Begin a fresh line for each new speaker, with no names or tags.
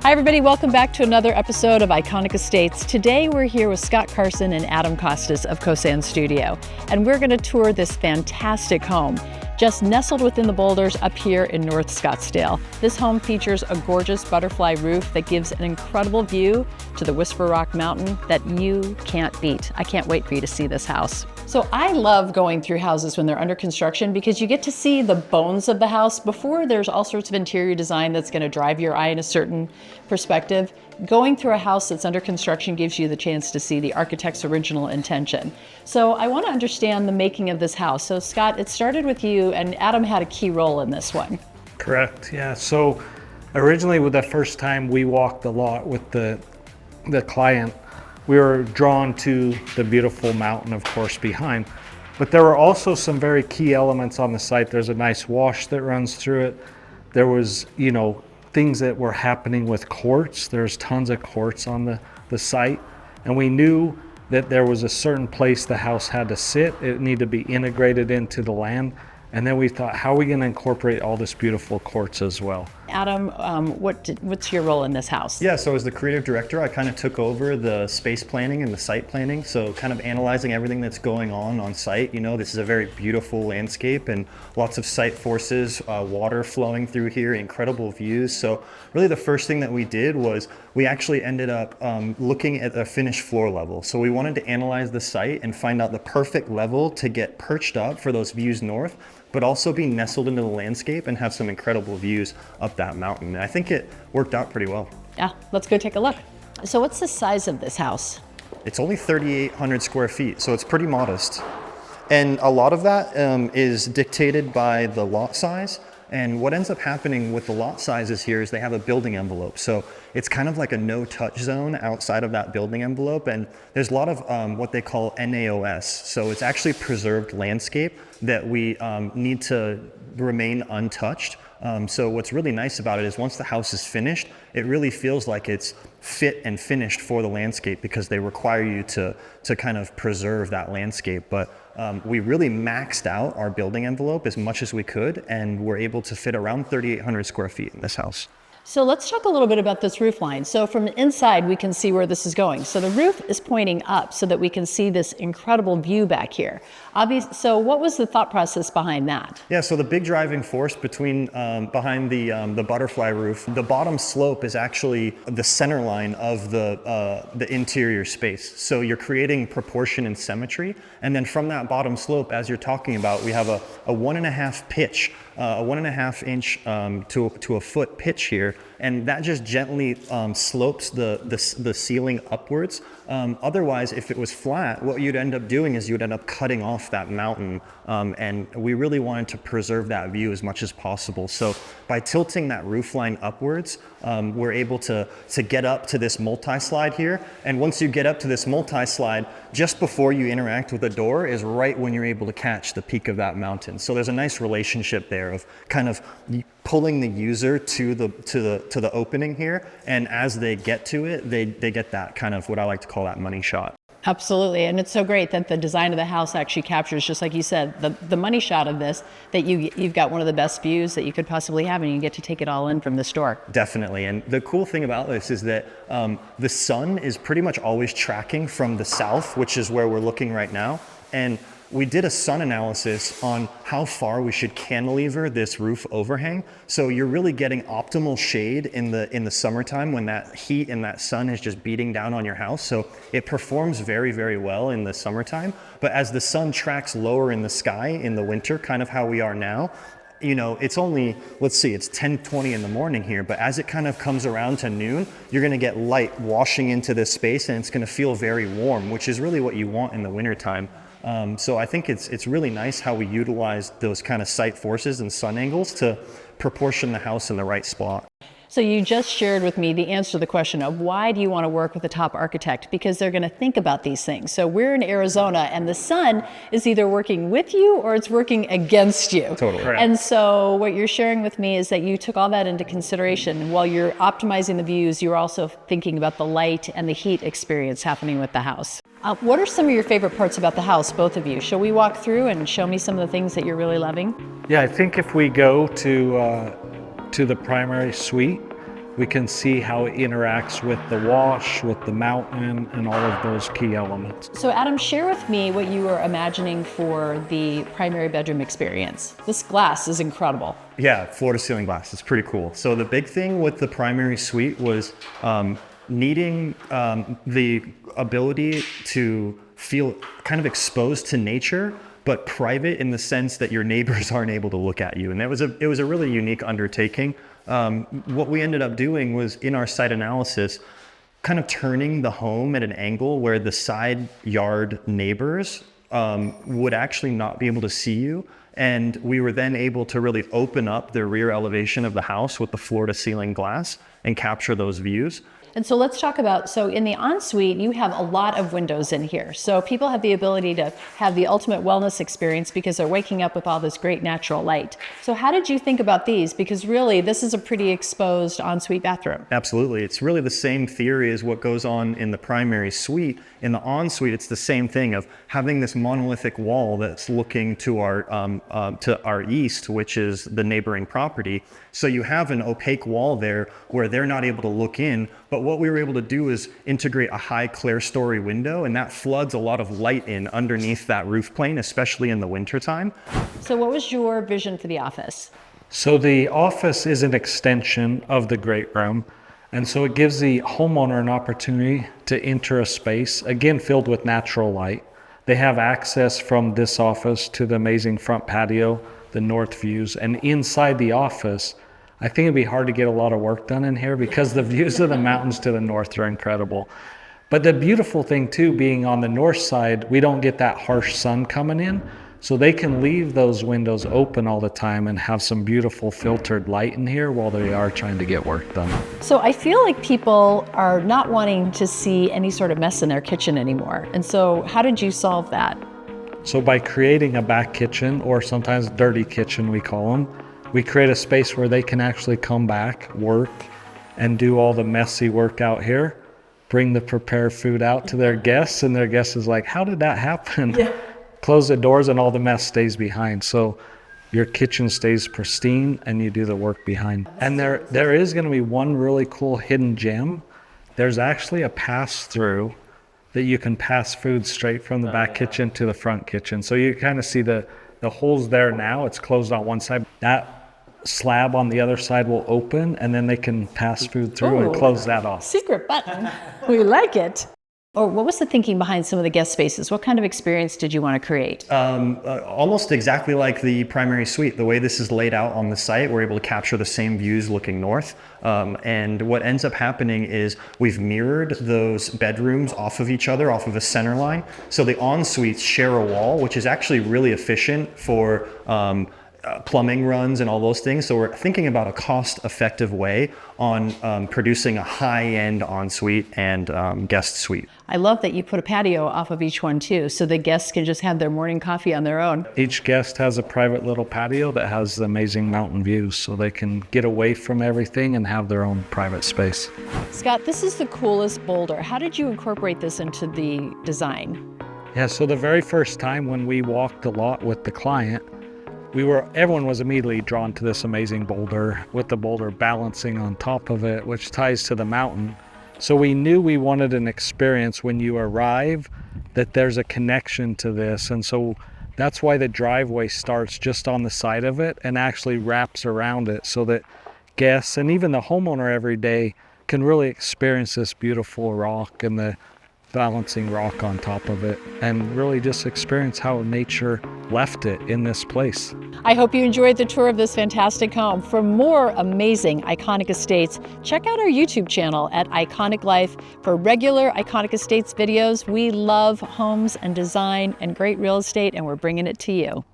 Hi everybody, welcome back to another episode of Iconic Estates. Today we're here with Scott Carson and Adam Kostis of Cosan Studio, and we're going to tour this fantastic home just nestled within the boulders up here in North Scottsdale. This home features a gorgeous butterfly roof that gives an incredible view to the Whisper Rock Mountain that you can't beat. I can't wait for you to see this house. So I love going through houses when they're under construction because you get to see the bones of the house before there's all sorts of interior design that's going to drive your eye in a certain perspective. Going through a house that's under construction gives you the chance to see the architect's original intention. So I want to understand the making of this house. So Scott, it started with you, and Adam had a key role in this one.
Correct, yeah. So originally, with the first time we walked the lot with the client, we were drawn to the beautiful mountain, of course, behind. But there were also some very key elements on the site. There's a nice wash that runs through it. There was, things that were happening with quartz. There's tons of quartz on the site. And we knew that there was a certain place the house had to sit. It needed to be integrated into the land. And then we thought, how are we going to incorporate all this beautiful quartz as well?
Adam, what's your role in this house?
Yeah, so as the creative director, I kind of took over the space planning and the site planning. So kind of analyzing everything that's going on site. This is a very beautiful landscape and lots of site forces, water flowing through here, incredible views. So really the first thing that we did was we actually ended up looking at the finished floor level. So we wanted to analyze the site and find out the perfect level to get perched up for those views north, but also be nestled into the landscape and have some incredible views up that mountain. And I think it worked out pretty well.
Yeah, let's go take a look. So what's the size of this house?
It's only 3,800 square feet, so it's pretty modest. And a lot of that is dictated by the lot size. And what ends up happening with the lot sizes here is they have a building envelope. So it's kind of like a no-touch zone outside of that building envelope. And there's a lot of what they call NAOS. So it's actually preserved landscape that we need to remain untouched. So what's really nice about it is once the house is finished, it really feels like it's fit and finished for the landscape because they require you to kind of preserve that landscape. But we really maxed out our building envelope as much as we could, and we're able to fit around 3,800 square feet in this house.
So let's talk a little bit about this roof line. So from the inside, we can see where this is going. So the roof is pointing up so that we can see this incredible view back here. So what was the thought process behind that?
Yeah, so the big driving force behind the butterfly roof, the bottom slope is actually the center line of the interior space. So you're creating proportion and symmetry. And then from that bottom slope, as you're talking about, we have a 1.5 pitch, a 1.5 inch to a foot pitch here. And that just gently slopes the ceiling upwards. Otherwise, if it was flat, what you'd end up doing is you'd end up cutting off that mountain. And we really wanted to preserve that view as much as possible. So by tilting that roof line upwards, we're able to get up to this multi-slide here. And once you get up to this multi-slide, just before you interact with the door is right when you're able to catch the peak of that mountain. So there's a nice relationship there of kind of pulling the user to the opening here, and as they get to it, they get that kind of what I like to call that money shot.
Absolutely, and it's so great that the design of the house actually captures, just like you said, the money shot of this, that you've got one of the best views that you could possibly have, and you get to take it all in from this door.
Definitely, and the cool thing about this is that the sun is pretty much always tracking from the south, which is where we're looking right now, and we did a sun analysis on how far we should cantilever this roof overhang. So you're really getting optimal shade in the summertime when that heat and that sun is just beating down on your house. So it performs very, very well in the summertime. But as the sun tracks lower in the sky in the winter, kind of how we are now, it's only, it's 10:20 in the morning here, but as it kind of comes around to noon, you're gonna get light washing into this space and it's gonna feel very warm, which is really what you want in the wintertime. So I think it's really nice how we utilize those kind of site forces and sun angles to proportion the house in the right spot.
So you just shared with me the answer to the question of why do you want to work with a top architect? Because they're going to think about these things. So we're in Arizona and the sun is either working with you or it's working against you.
Totally. Right.
And so what you're sharing with me is that you took all that into consideration. While you're optimizing the views, you're also thinking about the light and the heat experience happening with the house. What are some of your favorite parts about the house, both of you? Shall we walk through and show me some of the things that you're really loving?
Yeah, I think if we go to the primary suite, we can see how it interacts with the wash, with the mountain, and all of those key elements.
So Adam, share with me what you were imagining for the primary bedroom experience. This glass is incredible.
Yeah, floor to ceiling glass. It's pretty cool. So the big thing with the primary suite was needing the ability to feel kind of exposed to nature, but private in the sense that your neighbors aren't able to look at you. And it was a really unique undertaking. What we ended up doing was, in our site analysis, kind of turning the home at an angle where the side yard neighbors would actually not be able to see you. And we were then able to really open up the rear elevation of the house with the floor to ceiling glass and capture those views.
And so let's talk about, so in the ensuite, you have a lot of windows in here. So people have the ability to have the ultimate wellness experience because they're waking up with all this great natural light. So how did you think about these? Because really, this is a pretty exposed ensuite bathroom.
Absolutely. It's really the same theory as what goes on in the primary suite. In the ensuite, it's the same thing of having this monolithic wall that's looking to our east, which is the neighboring property. So you have an opaque wall there where they're not able to look in. But what we were able to do is integrate a high clerestory window, and that floods a lot of light in underneath that roof plane, especially in the wintertime.
So what was your vision for the office?
So the office is an extension of the great room. And so it gives the homeowner an opportunity to enter a space, again, filled with natural light. They have access from this office to the amazing front patio, the north views, and inside the office, I think it'd be hard to get a lot of work done in here because the views of the mountains to the north are incredible. But the beautiful thing too, being on the north side, we don't get that harsh sun coming in. So they can leave those windows open all the time and have some beautiful filtered light in here while they are trying to get work done.
So I feel like people are not wanting to see any sort of mess in their kitchen anymore. And so how did you solve that?
So by creating a back kitchen, or sometimes dirty kitchen we call them, we create a space where they can actually come back, work, and do all the messy work out here, bring the prepared food out to their guests, and their guest is like, how did that happen? Yeah. Close the doors and all the mess stays behind. So your kitchen stays pristine and you do the work behind. And there is going to be one really cool hidden gem. There's actually a pass-through that you can pass food straight from the back kitchen to the front kitchen. So you kind of see the holes there now. It's closed on one side. That slab on the other side will open, and then they can pass food through and close that off.
Secret button. We like it. Or what was the thinking behind some of the guest spaces? What kind of experience did you want to create?
Almost exactly like the primary suite. The way this is laid out on the site, we're able to capture the same views looking north. And what ends up happening is we've mirrored those bedrooms off of each other, off of a center line. So the en-suites share a wall, which is actually really efficient for plumbing runs and all those things. So we're thinking about a cost-effective way on producing a high-end ensuite and guest suite.
I love that you put a patio off of each one too, so the guests can just have their morning coffee on their own.
Each guest has a private little patio that has the amazing mountain views, so they can get away from everything and have their own private space.
Scott, this is the coolest boulder. How did you incorporate this into the design?
Yeah, so the very first time when we walked the lot with the client, everyone was immediately drawn to this amazing boulder with the boulder balancing on top of it, which ties to the mountain. So we knew we wanted an experience when you arrive that there's a connection to this. And so that's why the driveway starts just on the side of it and actually wraps around it so that guests and even the homeowner every day can really experience this beautiful rock and the balancing rock on top of it and really just experience how nature left it in this place.
I hope you enjoyed the tour of this fantastic home. For more amazing Iconic Estates, check out our YouTube channel at Iconic Life for regular Iconic Estates videos. We love homes and design and great real estate, and we're bringing it to you.